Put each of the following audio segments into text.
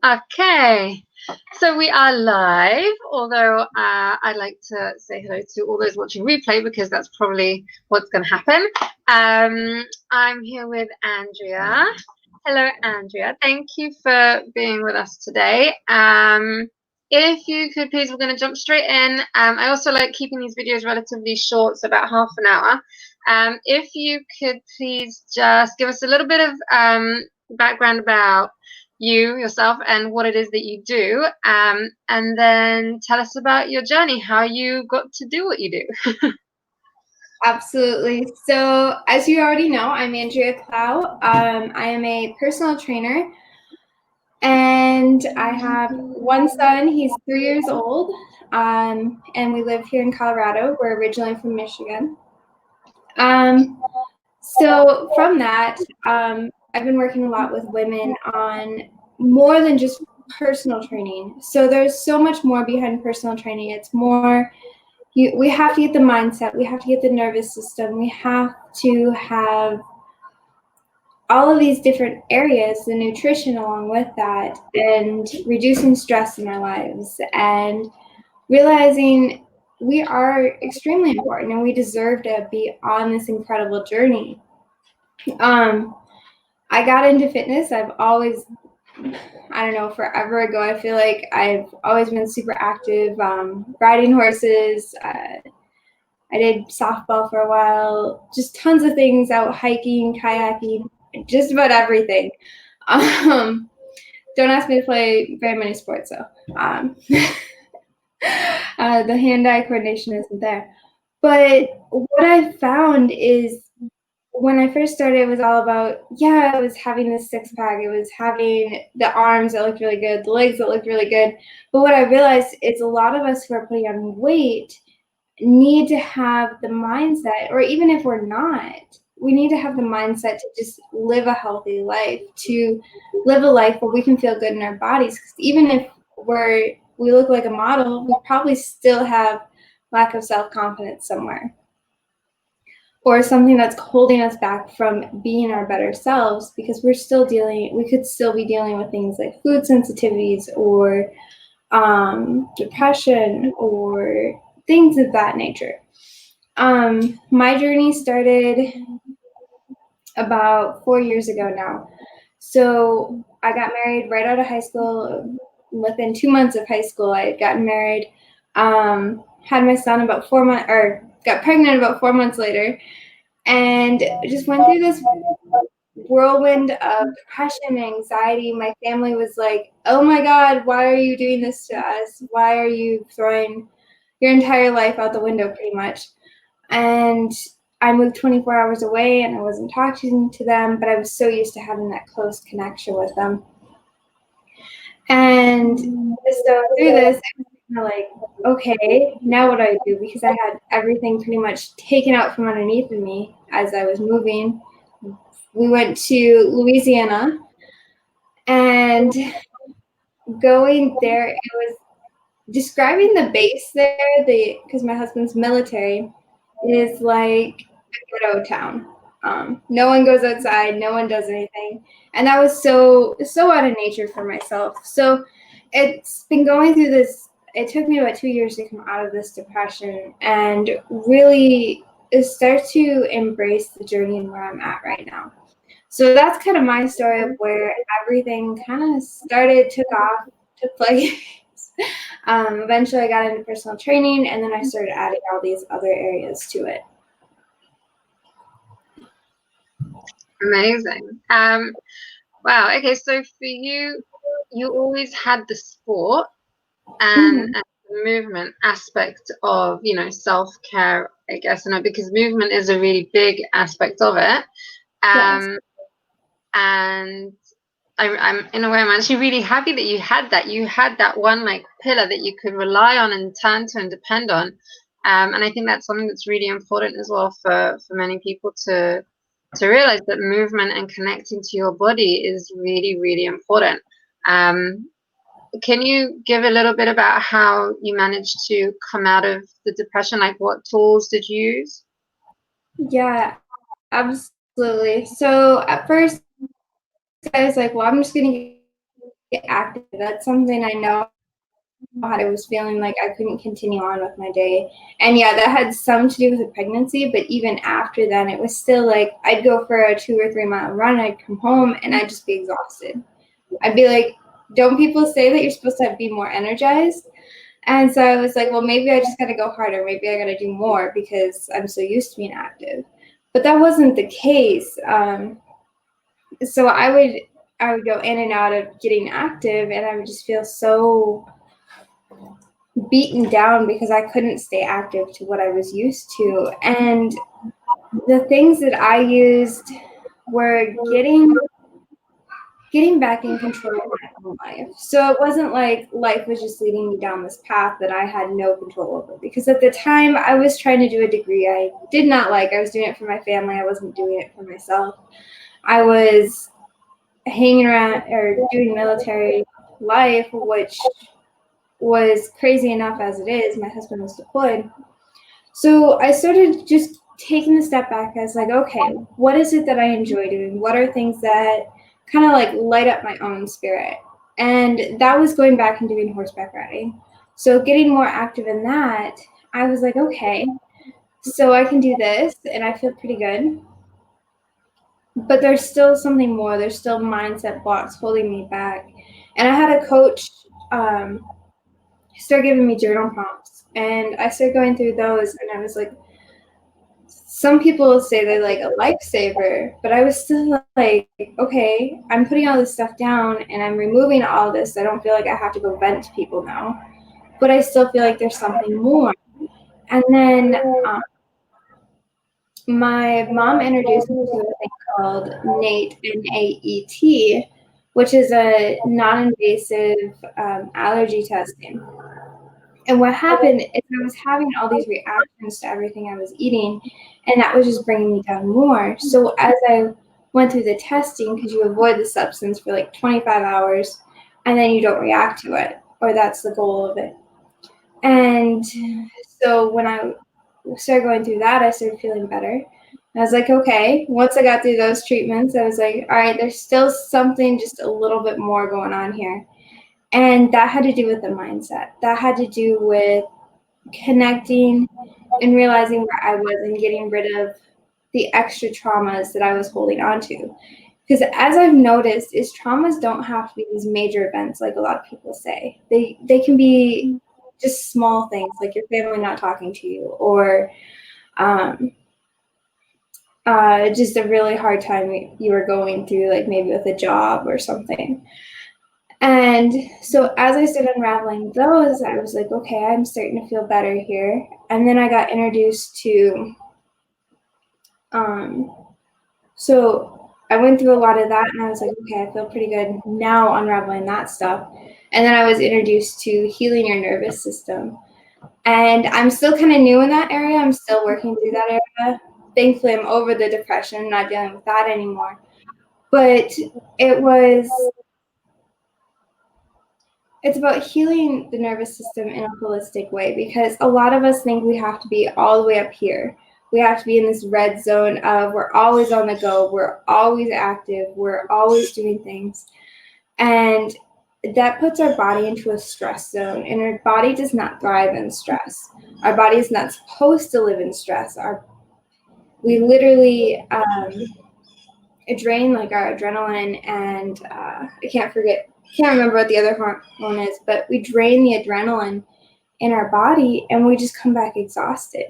Okay, so we are live, although I'd like to say hello to all those watching replay because that's probably what's going to happen. I'm here with Andrea. Hello, Andrea. Thank you for being with us today. If you could please, we're going to jump straight in. I also like keeping these videos relatively short, so about half an hour. If you could please just give us a little bit of background about yourself, and what it is that you do, and then tell us about your journey, how you got to do what you do. Absolutely. So, as you already know, I'm Andrea Clow. I am a personal trainer, and I have one son. He's 3 years old, and we live here in Colorado. We're originally from Michigan. So from that, I've been working a lot with women on more than just personal training. So there's so much more behind personal training. It's more, we have to get the mindset, we have to get the nervous system, we have to have all of these different areas, the nutrition along with that, and reducing stress in our lives, and realizing we are extremely important and we deserve to be on this incredible journey. I got into fitness. I've always, I don't know, forever ago, I feel like I've always been super active, riding horses. I did softball for a while, just tons of things, out hiking, kayaking, just about everything. Don't ask me to play very many sports, though. The hand-eye coordination isn't there. But what I found is when I first started, it was all about, I was having this six-pack. It was having the arms that looked really good, the legs that looked really good. But what I realized is a lot of us who are putting on weight need to have the mindset, or even if we're not, we need to have the mindset to just live a healthy life, to live a life where we can feel good in our bodies. Because even if we look like a model, we probably still have lack of self-confidence somewhere, or something that's holding us back from being our better selves, because we could still be dealing with things like food sensitivities, or depression, or things of that nature. My journey started about 4 years ago now. So I got married right out of high school. Within 2 months of high school, I had gotten married, had my son about 4 months, or got pregnant about 4 months later, and just went through this whirlwind of depression and anxiety. My family was like, "Oh my God, why are you doing this to us? Why are you throwing your entire life out the window, pretty much?" And I moved 24 hours away, and I wasn't talking to them, but I was so used to having that close connection with them. And so through this, I was kind of like, okay, now what do I do? Because I had everything pretty much taken out from underneath of me as I was moving. We went to Louisiana, and going there, it was describing the base there, because my husband's military, is like a ghetto town. No one goes outside, no one does anything. And that was so out of nature for myself. So it's been going through this. It took me about 2 years to come out of this depression and really start to embrace the journey and where I'm at right now. So that's kind of my story of where everything kind of started, took place. Eventually I got into personal training, and then I started adding all these other areas to it. Amazing. Wow. Okay, so for you always had the sport and the movement aspect of, self-care, I guess, because movement is a really big aspect of it. Yes. And I'm in a way, I'm actually really happy that you had that. You had that one like pillar that you could rely on and turn to and depend on. And I think that's something that's really important as well for many people to realize, that movement and connecting to your body is really, really important. Can you give a little bit about how you managed to come out of the depression? Like, what tools did you use? Yeah, absolutely. So at first I was like, well, I'm just going to get active. That's something I know how I was feeling like I couldn't continue on with my day. And yeah, that had some to do with the pregnancy, but even after then, it was still like I'd go for a 2 or 3 mile run, I'd come home and I'd just be exhausted. I'd be like, don't people say that you're supposed to be more energized? And so I was like, well, maybe I just got to go harder. Maybe I got to do more because I'm so used to being active. But that wasn't the case. So I would go in and out of getting active, and I would just feel so beaten down because I couldn't stay active to what I was used to. And the things that I used were getting back in control of my own life. So it wasn't like life was just leading me down this path that I had no control over. Because at the time, I was trying to do a degree I did not like. I was doing it for my family. I wasn't doing it for myself. I was hanging around or doing military life, which was crazy enough as it is. My husband was deployed. So I started just taking a step back. I was like, okay, what is it that I enjoy doing? What are things that kind of like light up my own spirit? And that was going back and doing horseback riding. So getting more active in that, I was like, okay, so I can do this and I feel pretty good. But there's still something more. There's still mindset blocks holding me back. And I had a coach start giving me journal prompts. And I started going through those and I was like, some people say they're like a lifesaver, but I was still like, okay, I'm putting all this stuff down and I'm removing all this. I don't feel like I have to go vent to people now, but I still feel like there's something more. And then my mom introduced me to a thing called NAET, N-A-E-T, which is a non-invasive allergy testing. And what happened is I was having all these reactions to everything I was eating, and that was just bringing me down more. So as I went through the testing, because you avoid the substance for like 25 hours, and then you don't react to it, or that's the goal of it. And so when I started going through that, I started feeling better. I was like, okay, once I got through those treatments, I was like, all right, there's still something just a little bit more going on here. And that had to do with the mindset. That had to do with connecting and realizing where I was and getting rid of the extra traumas that I was holding on to. Because as I've noticed, is traumas don't have to be these major events like a lot of people say. They can be just small things like your family not talking to you, or just a really hard time you were going through, like maybe with a job or something. And so as I started unraveling those, I was like, okay, I'm starting to feel better here. And then I got introduced to, so I went through a lot of that and I was like, okay, I feel pretty good now unraveling that stuff. And then I was introduced to healing your nervous system. And I'm still kind of new in that area. I'm still working through that area. Thankfully, I'm over the depression, not dealing with that anymore. But it's about healing the nervous system in a holistic way, because a lot of us think we have to be all the way up here. We have to be in this red zone of we're always on the go, we're always active, we're always doing things. And that puts our body into a stress zone, and our body does not thrive in stress. Our body is not supposed to live in stress. We literally drain like our adrenaline, and I can't remember what the other hormone is, but we drain the adrenaline in our body and we just come back exhausted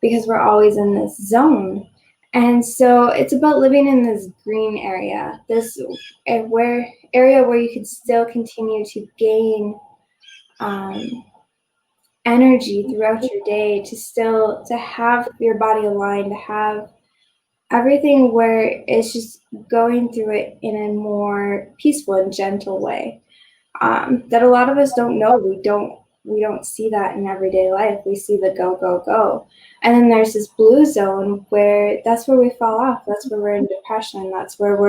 because we're always in this zone. And so it's about living in this green area, this area where you can still continue to gain energy throughout your day, to have your body aligned, to have everything where it's just going through it in a more peaceful and gentle way, that a lot of us don't know. We don't see that in everyday life. We see the go, go, go. And then there's this blue zone where that's where we fall off. That's where we're in depression. That's where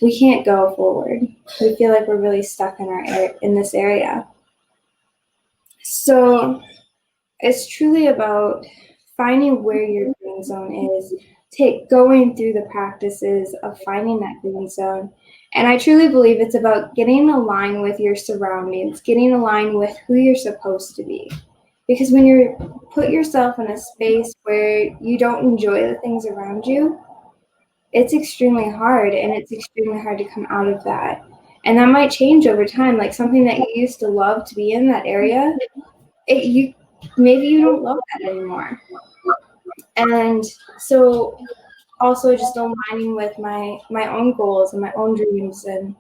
we can't go forward. We feel like we're really stuck in this area. So it's truly about finding where your green zone is, going through the practices of finding that green zone, And I truly believe it's about getting aligned with your surroundings, getting aligned with who you're supposed to be. Because when you put yourself in a space where you don't enjoy the things around you, it's extremely hard, and it's extremely hard to come out of that. And that might change over time. Like something that you used to love to be in that area, maybe you don't love that anymore. And so also just aligning with my own goals and my own dreams and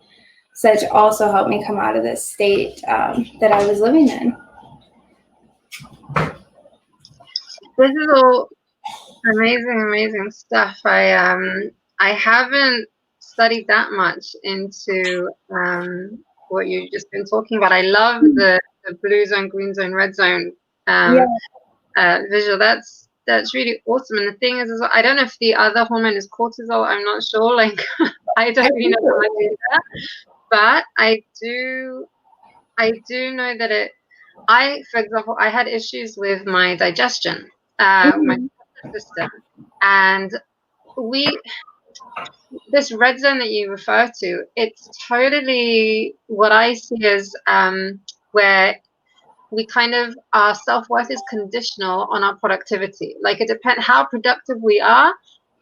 such also helped me come out of this state that I was living in. This is all amazing stuff. I haven't studied that much into what you've just been talking about. I love the blue zone, green zone, red zone visual. That's really awesome. And the thing is, I don't know if the other hormone is cortisol. I'm not sure. Like, I don't really know how much is that, but I do know that for example, I had issues with my digestion, my system, and this red zone that you refer to, it's totally what I see as where we kind of, our self-worth is conditional on our productivity. Like, it depends how productive we are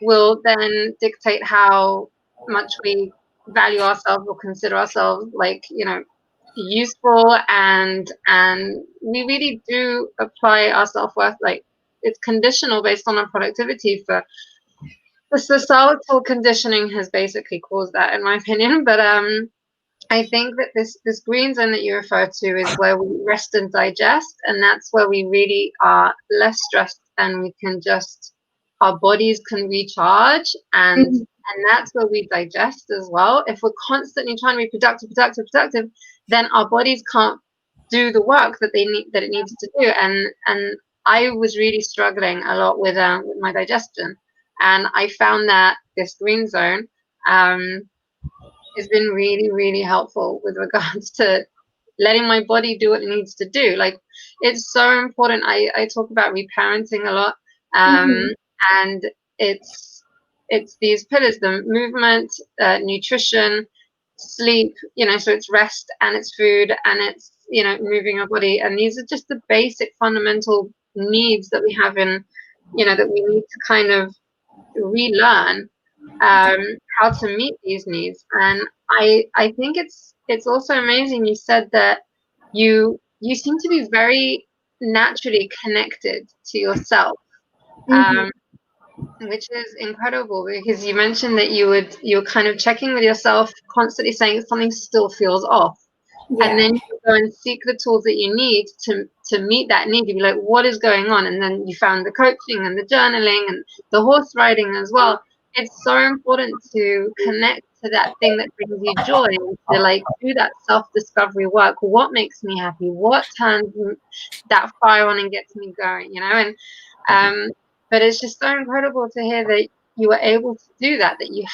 will then dictate how much we value ourselves or consider ourselves, like, useful, and we really do apply our self-worth, like, it's conditional based on our productivity. For the societal conditioning has basically caused that, in my opinion. But I think that this green zone that you refer to is where we rest and digest, and that's where we really are less stressed, and we can just, our bodies can recharge, and that's where we digest as well. If we're constantly trying to be productive, then our bodies can't do the work that it needs to do. And I was really struggling a lot with my digestion, and I found that this green zone has been really helpful with regards to letting my body do what it needs to do. Like, it's so important. I talk about reparenting a lot, and it's these pillars: the movement, nutrition, sleep, so it's rest, and it's food, and it's, moving our body. And these are just the basic fundamental needs that we have in, that we need to kind of relearn how to meet these needs. And I think it's also amazing. You said that you seem to be very naturally connected to yourself, which is incredible, because you mentioned that you're kind of checking with yourself, constantly saying something still feels off. And then you go and seek the tools that you need to meet that need. You'd be like, what is going on? And then you found the coaching and the journaling and the horse riding as well. It's so important to connect to that thing that brings you joy, and to, like, do that self-discovery work. What makes me happy? What turns that fire on and gets me going? And but it's just so incredible to hear that you were able to do that. That you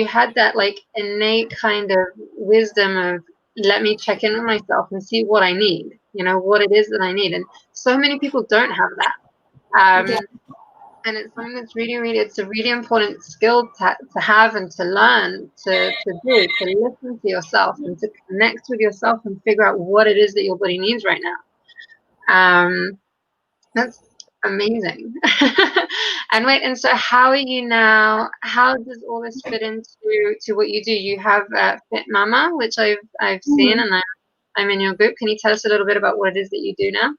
had that like innate kind of wisdom of, let me check in with myself and see what I need, what it is that I need. And so many people don't have that. And it's something that's it's a really important skill to have and to learn to do, to listen to yourself and to connect with yourself and figure out what it is that your body needs right now. That's amazing. And wait, and so how are you now? How does all this fit into what you do? You have Fit Mama, which I've seen, and I'm in your group. Can you tell us a little bit about what it is that you do now?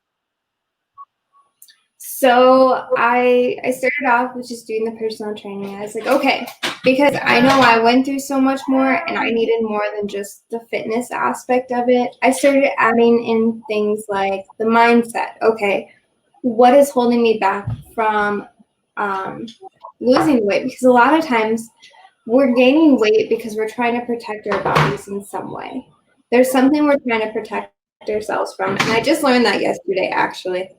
So I started off with just doing the personal training. I was like, okay, because I know I went through so much more and I needed more than just the fitness aspect of it. I started adding in things like the mindset. Okay, what is holding me back from losing weight? Because a lot of times we're gaining weight because we're trying to protect our bodies in some way. There's something we're trying to protect ourselves from. And I just learned that yesterday, actually.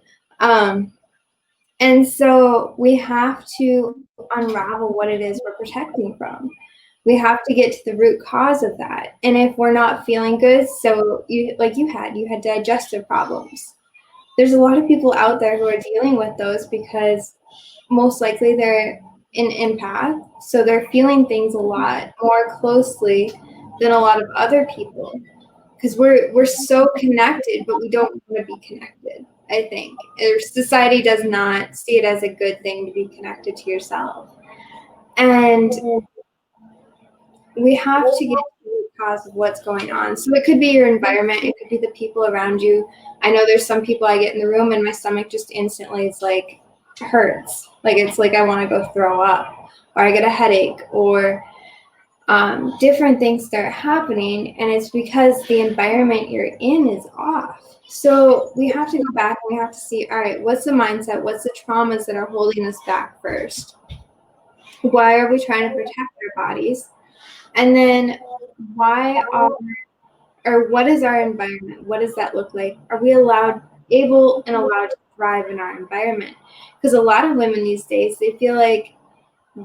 And so we have to unravel what it is we're protecting from. We have to get to the root cause of that. And if we're not feeling good, so you had digestive problems. There's a lot of people out there who are dealing with those because most likely they're an empath, so they're feeling things a lot more closely than a lot of other people, because we're so connected, but we don't want to be connected. I think society does not see it as a good thing to be connected to yourself, and we have to get to the root cause of what's going on. So it could be your environment, it could be the people around you. I know there's some people I get in the room and my stomach just instantly is like hurts, like it's like I want to go throw up, or I get a headache, or different things start happening, and it's because the environment you're in is off. So we have to go back and we have to see, all right, what's the mindset, what's the traumas that are holding us back first? Why are we trying to protect our bodies? And then what is our environment? What does that look like? Are we able and allowed to thrive in our environment? Because a lot of women these days, they feel like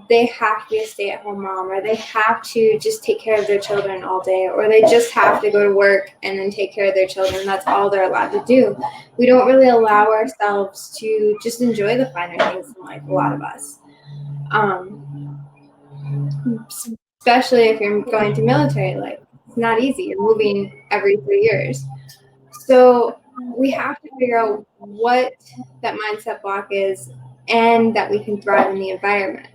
they have to be a stay-at-home mom, or they have to just take care of their children all day, or they just have to go to work and then take care of their children. That's all they're allowed to do. We don't really allow ourselves to just enjoy the finer things in life, a lot of us. Especially if you're going through military life. It's not easy. You're moving every 3 years. So we have to figure out what that mindset block is, and that we can thrive in the environment.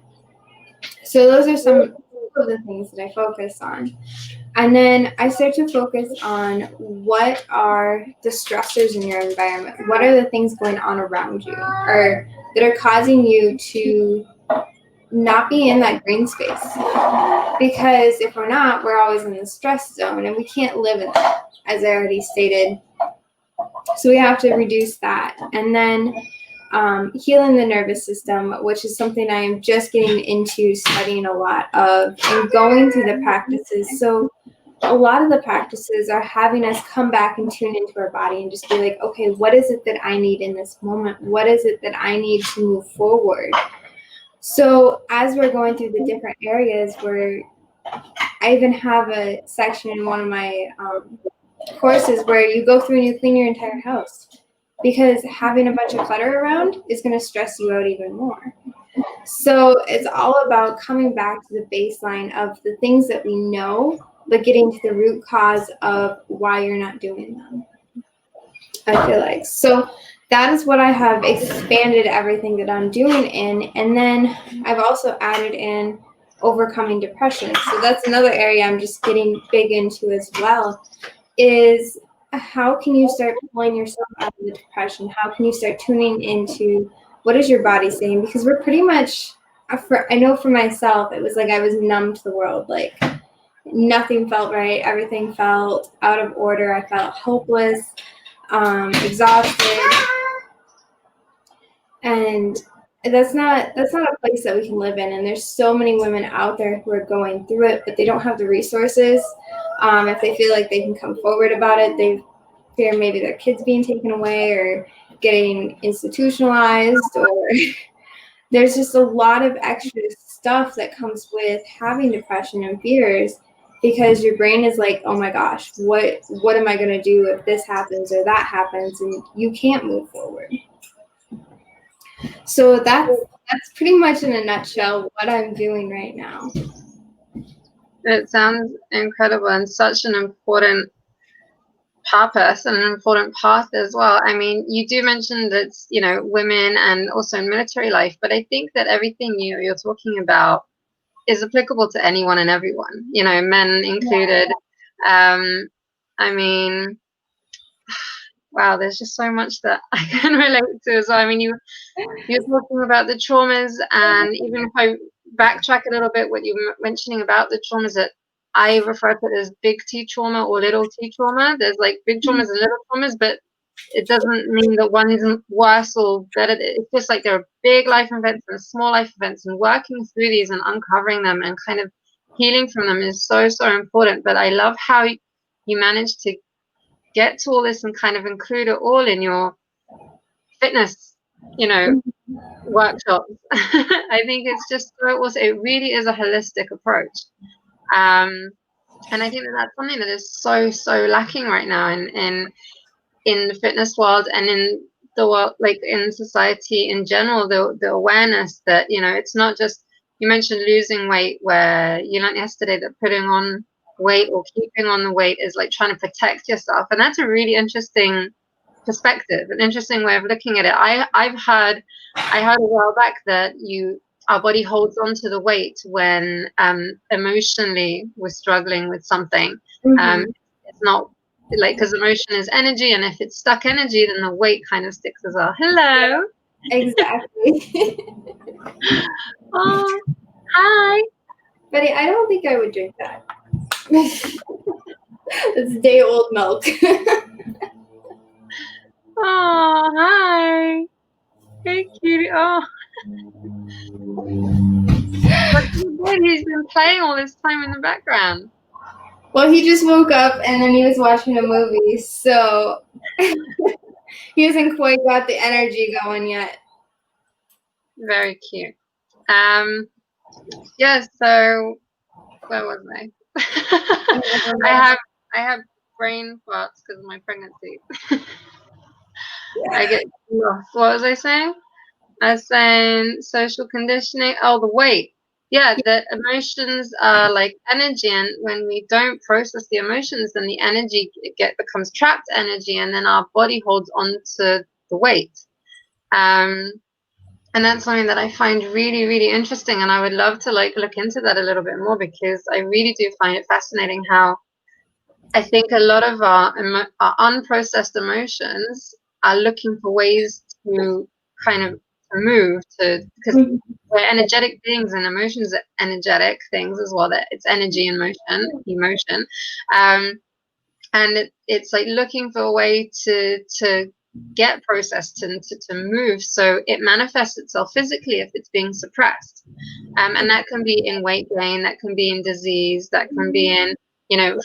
So those are some of the things that I focus on. And then I start to focus on what are the stressors in your environment. What are the things going on around you, or that are causing you to not be in that green space? Because if we're not, we're always in the stress zone, and we can't live in that, as I already stated. So we have to reduce that. And then healing the nervous system, which is something I am just getting into studying a lot of and going through the practices. So a lot of the practices are having us come back and tune into our body and just be like, okay, what is it that I need in this moment? What is it that I need to move forward? So as we're going through the different areas, where I even have a section in one of my courses where you go through and you clean your entire house, because having a bunch of clutter around is going to stress you out even more. So it's all about coming back to the baseline of the things that we know, but getting to the root cause of why you're not doing them, I feel like. So that is what I have expanded everything that I'm doing in. And then I've also added in overcoming depression. So that's another area I'm just getting big into as well, is how can you start pulling yourself out of the depression? How can you start tuning into what is your body saying? Because we're pretty much, I know for myself, it was like I was numb to the world. Like nothing felt right. Everything felt out of order. I felt hopeless, exhausted. And that's not a place that we can live in. And there's so many women out there who are going through it, but they don't have the resources. If they feel like they can come forward about it, they fear maybe their kids being taken away or getting institutionalized, or there's just a lot of extra stuff that comes with having depression and fears, because your brain is like, oh my gosh, what am I going to do if this happens or that happens, and you can't move forward. So that's pretty much in a nutshell what I'm doing right now. It sounds incredible, and such an important purpose and an important path as well. I mean, you do mention that it's, women and also in military life, but I think that everything you're talking about is applicable to anyone and everyone, men included. I mean, wow, there's just so much that I can relate to as well. I mean, you're talking about the traumas, and even if I backtrack a little bit, what you were mentioning about the traumas, that I refer to it as big T trauma or little T trauma. There's like big traumas and little traumas, but it doesn't mean that one isn't worse or better. It's just like there are big life events and small life events, and working through these and uncovering them and kind of healing from them is so, so important. But I love how you managed to get to all this and kind of include it all in your fitness, workshops. I think it's just so awesome. It really is a holistic approach. And I think that that's something that is so, so lacking right now in the fitness world and in the world, like in society in general, the awareness that, it's not just you mentioned losing weight, where you learned yesterday that putting on weight or keeping on the weight is like trying to protect yourself. And that's a really interesting perspective, an interesting way of looking at it. I heard a while back that our body holds on to the weight when emotionally we're struggling with something. Mm-hmm. It's not like, because emotion is energy, and if it's stuck energy, then the weight kind of sticks as well. Hello. Exactly. Oh, hi. Buddy, I don't think I would drink that. It's day-old milk. Oh, hi. Hey, cutie. Oh, what he's been playing all this time in the background. Well, he just woke up and then he was watching a movie, so he hasn't quite got the energy going yet. Very cute. Yeah, so where was I? I have brain farts because of my pregnancy. I get lost. What was I saying? I was saying social conditioning. Oh, the weight. Yeah, that emotions are like energy, and when we don't process the emotions, then the energy becomes trapped energy, and then our body holds on to the weight. And that's something that I find really, really interesting, and I would love to like look into that a little bit more, because I really do find it fascinating how I think a lot of our unprocessed emotions are looking for ways to kind of move to, because we're energetic beings, and emotions are energetic things as well. That it's energy and emotion, and it's like looking for a way to get processed and to move, so it manifests itself physically if it's being suppressed. And that can be in weight gain, that can be in disease, that can be in,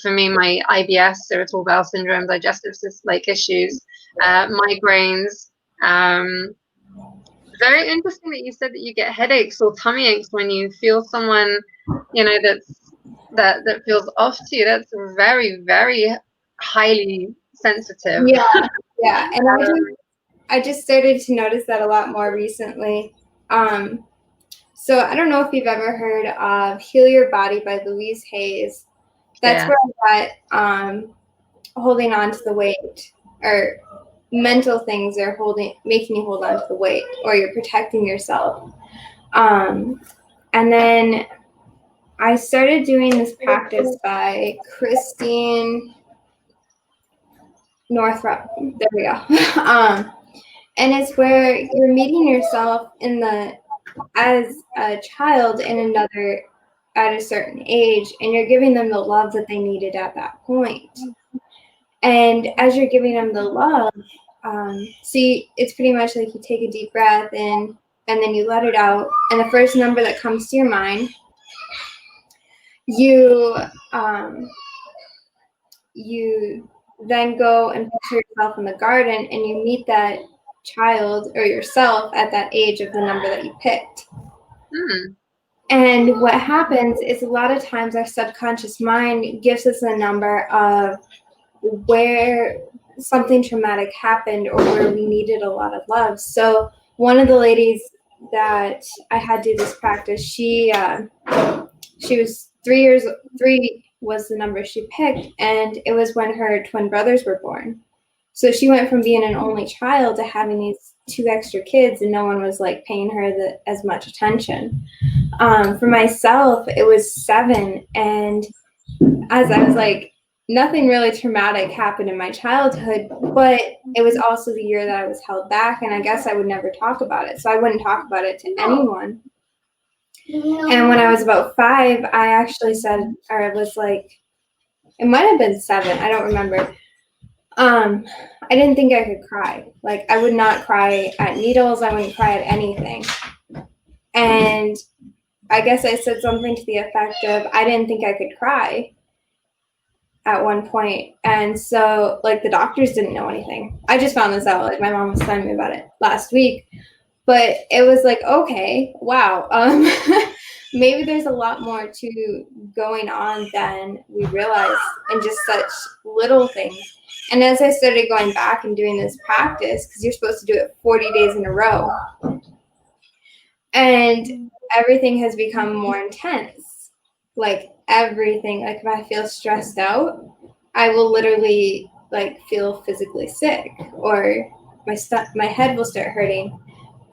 for me, my IBS, irritable bowel syndrome, digestive like issues, migraines. Very interesting that you said that you get headaches or tummy aches when you feel someone, that feels off to you. That's very, very highly sensitive. Yeah, and I just started to notice that a lot more recently. So I don't know if you've ever heard of Heal Your Body by Louise Hayes. That's where I got holding on to the weight, or mental things are making you hold on to the weight, or you're protecting yourself. And then I started doing this practice by Christine Northrup. There we go. And it's where you're meeting yourself as a child in another at a certain age, and you're giving them the love that they needed at that point. And as you're giving them the love, see, it's pretty much like you take a deep breath in, and then you let it out. And the first number that comes to your mind, you then go and picture yourself in the garden, and you meet that child or yourself at that age of the number that you picked. And what happens is, a lot of times our subconscious mind gives us a number of where something traumatic happened, or where we needed a lot of love. So one of the ladies that I had do this practice, she was 3 was the number she picked, and it was when her twin brothers were born. So she went from being an only child to having these 2 extra kids, and no one was like paying her as much attention. For myself, it was 7, and as I was like, nothing really traumatic happened in my childhood, but it was also the year that I was held back, and I guess I would never talk about it. So I wouldn't talk about it to anyone. And when I was about 5, I actually said, or it was like, it might have been 7, I don't remember. I didn't think I could cry. Like, I would not cry at needles. I wouldn't cry at anything. And I guess I said something to the effect of, I didn't think I could cry at one point. And so, like, the doctors didn't know anything. I just found this out. Like, my mom was telling me about it last week. But it was like, okay, wow. Maybe there's a lot more to going on than we realize, and just such little things. And as I started going back and doing this practice, because you're supposed to do it 40 days in a row, And everything has become more intense. Like everything, like if I feel stressed out, I will literally like feel physically sick, or my head will start hurting.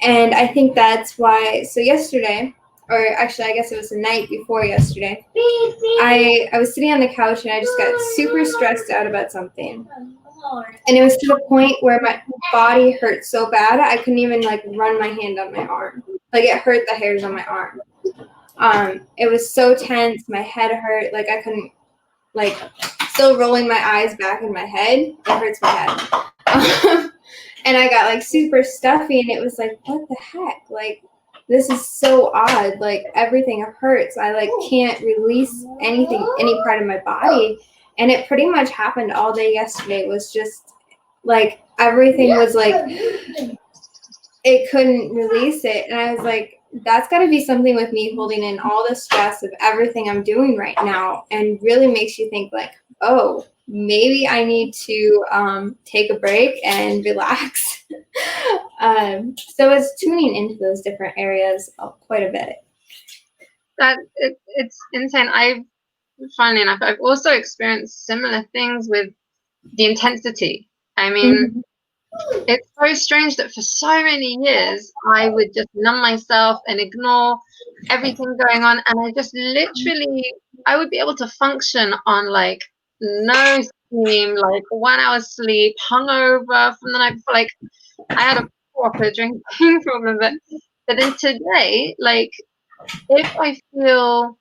And I think that's why. So yesterday, or actually, I guess it was the night before yesterday, I was sitting on the couch and I just got super stressed out about something. And it was to the point where my body hurt so bad I couldn't even like run my hand on my arm. Like it hurt the hairs on my arm. It was so tense. My head hurt. Like I couldn't, like, still rolling my eyes back in my head. It hurts my head. And I got like super stuffy, and it was like, what the heck? Like, this is so odd. Like everything hurts. I like can't release anything, any part of my body. And it pretty much happened all day yesterday. It was just like everything was like, it couldn't release it. And I was like, that's got to be something with me holding in all the stress of everything I'm doing right now, and really makes you think like, oh, maybe I need to take a break and relax. So it's tuning into those different areas quite a bit. It's insane. Funny enough, I've also experienced similar things with the intensity. I mean, it's so strange that for so many years I would just numb myself and ignore everything going on, and I just literally, I would be able to function on like no steam, like 1 hour sleep, hungover from the night before. Like I had a proper drinking problem, but then today, like if I feel,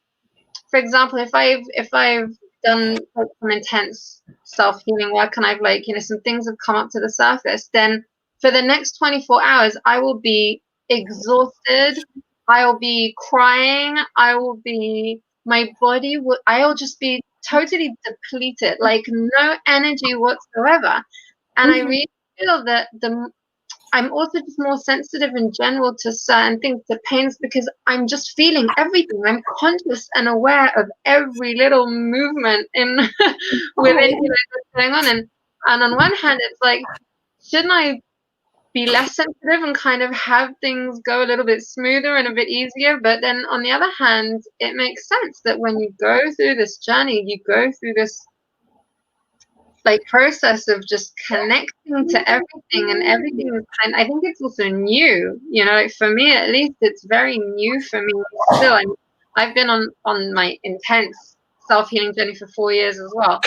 for example, if I've done like some intense self-healing work and I've like, some things have come up to the surface, then for the next 24 hours I will be exhausted, I'll be crying, I'll just be totally depleted, like no energy whatsoever. And I really feel that I'm also just more sensitive in general to certain things, to pains, because I'm just feeling everything. I'm conscious and aware of every little movement in within what's going on. And on one hand, it's like, shouldn't I be less sensitive and kind of have things go a little bit smoother and a bit easier? But then on the other hand, it makes sense that when you go through this journey, you go through this like process of just connecting to everything, and everything is I think it's also new, like for me at least, it's very new for me still. I've been on my intense self-healing journey for 4 years as well.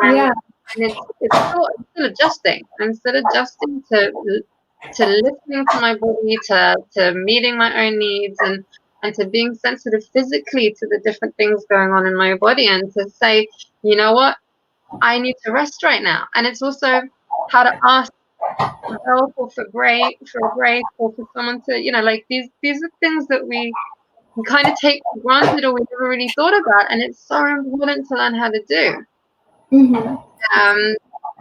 And it's still adjusting. I'm still adjusting to listening to my body, to meeting my own needs, and to being sensitive physically to the different things going on in my body, and to say, you know what, I need to rest right now. And it's also how to ask for help, or for grace, or for someone to, like these are things that we kind of take for granted, or we never really thought about, and it's so important to learn how to do.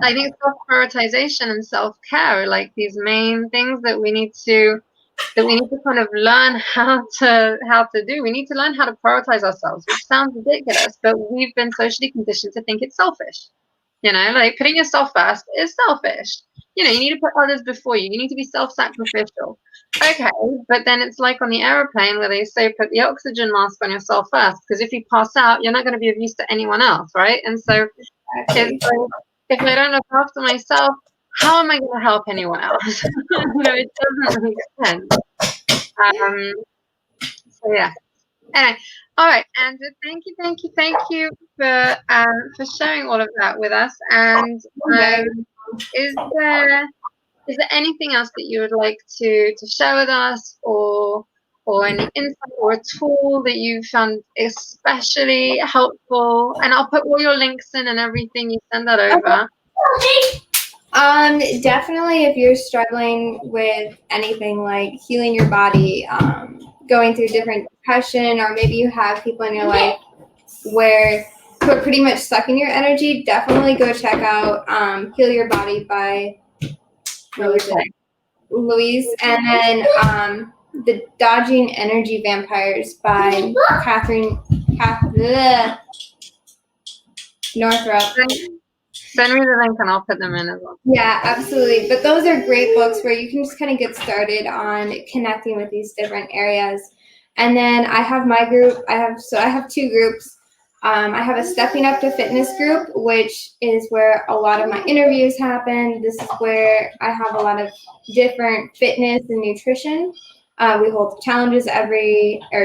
I think self-prioritization and self-care are like these main things that we need to kind of learn how to do. We need to learn how to prioritize ourselves, which sounds ridiculous, but we've been socially conditioned to think it's selfish. Like putting yourself first is selfish. You need to put others before you. You need to be self-sacrificial. Okay, but then it's like on the airplane where they say put the oxygen mask on yourself first, because if you pass out, you're not going to be of use to anyone else, right? And so it's like, if I don't look after myself, how am I going to help anyone else? It doesn't make sense. So yeah. Anyway, all right, Andrew, thank you for sharing all of that with us. And is there anything else that you would like to share with us, or any insight or a tool that you found especially helpful? And I'll put all your links in and everything. You send that over. Definitely, if you're struggling with anything like healing your body, going through different depression, or maybe you have people in your life who are pretty much sucking your energy, definitely go check out Heal Your Body by Louise, and then The Dodging Energy Vampires by Catherine Northrup. Send me the link and I'll put them in as well. Yeah, absolutely. But those are great books where you can just kind of get started on connecting with these different areas. And then I have my group. I have two groups. I have a Stepping Up to Fitness group, which is where a lot of my interviews happen. This is where I have a lot of different fitness and nutrition. We hold challenges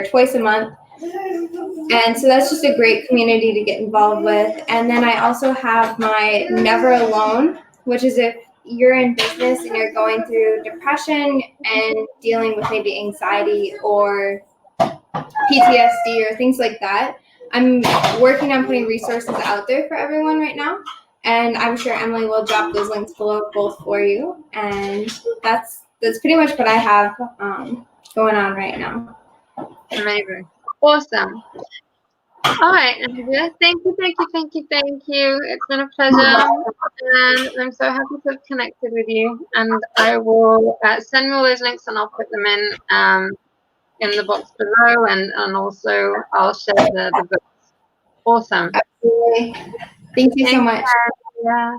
twice a month. And so that's just a great community to get involved with. And then I also have my Never Alone, which is if you're in business and you're going through depression and dealing with maybe anxiety or PTSD or things like that. I'm working on putting resources out there for everyone right now. And I'm sure Emily will drop those links below both for you. And that's pretty much what I have going on right now. Amazing. Awesome. All right, Andrea, thank you. It's been a pleasure, and I'm so happy to have connected with you. And I will send me all those links, and I'll put them in the box below, and also I'll share the books. Awesome. Absolutely. Thank you so much. Yeah.